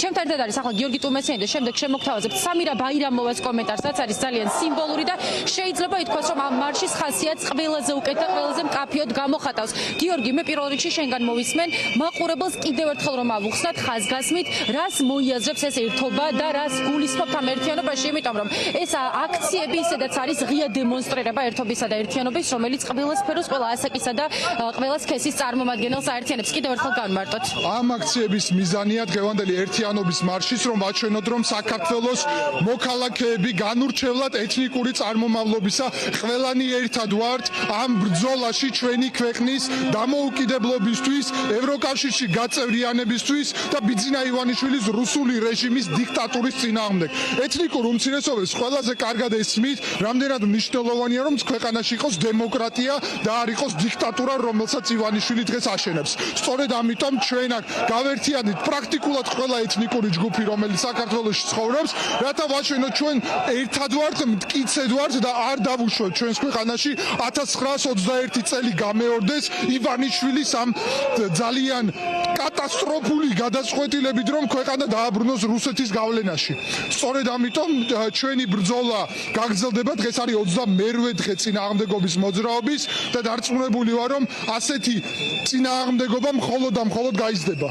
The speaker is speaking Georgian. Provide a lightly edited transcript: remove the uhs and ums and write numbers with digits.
ჩემთან ერთად არის ახლა გიორგი ტუმესიანი და შემდეგ შემოგთავაზებთ სამირა ბაირამოვას კომენტარს, რაც არის ძალიან სიმბოლური და შეიძლება ითქვას, რომ ამ მარშის ხასიათს ყველაზე უკეთ და ყველაზე მკაფიოდ გამოხატავს. გიორგი, მე პირველ რიგში შენგან მოვისმენ, მაყურებელს კიდევ ერთხელ რომ ავუხსნათ ხაზგასმით, რას მოიაზრებს ეს ერთობა და რას გულისხმობთ ამ ერთიანობაში, იმიტომ რომ ეს აქციები ისედაც არის ღია დემონსტრირება ერთობისა და ერთიანობის, რომელიც ყველა სფეროს, ყველა ასაკისა და ყველა სქესის წარმომადგენელს აერთიანებს. კიდევ ერთხელ განმარტოთ. ამ აქციების მიზანია დღევანდელი ერთიანობის მარშის, რომ ვაჩვენოთ, რომ საქართველოს მოქალაქეები განურჩევლად ეთნიკური წარმომავლობისა ყველანი ერთად ვართ ამ ბრძოლაში ჩვენი ქვეყნის დამოუკიდებლობისთვის, ევროკავშირში გაწევრიანებისთვის და ბიძინა ივანიშვილის რუსული რეჟიმის დიქტატურის წინააღმდეგ. ეთნიკურ უმცირესობებს ყველაზე კარგად ესმით, რამდენად მნიშვნელოვანია, რომ ქვეყანაში იყოს დემოკრატია და არ იყოს დიქტატურა, რომელსაც ივანიშვილი დღეს აშენებს. სწორედ ამიტომ ჩვენ აქ გავერთიანდით პრაქტიკულად ყველა ეთნიკური ჯგუფი, რომელიც საქართველოში ცხოვრობს, რათა ვაჩვენოთ ჩვენ ერთად ვართ, მტკიცედ ვართ და არ დავუშვოთ ჩვენს ქვეყანაში 1921 წელი გამეორდეს ივანიშვილის ამ ძალიან კატასტროფული გადაწყვეტილებით, რომ ქვეყანა დააბრუნოს რუსეთის გავლენაში. სწორედ ამიტომ ჩვენი ბრძოლა გაგრძელდება. დღეს არის 28 დღე წინააღმდეგობის მოძრაობის და დარწმუნებული ვარ, რომ ასეთი წინააღმდეგობა მხოლოდ და მხოლოდ გაიზრდება.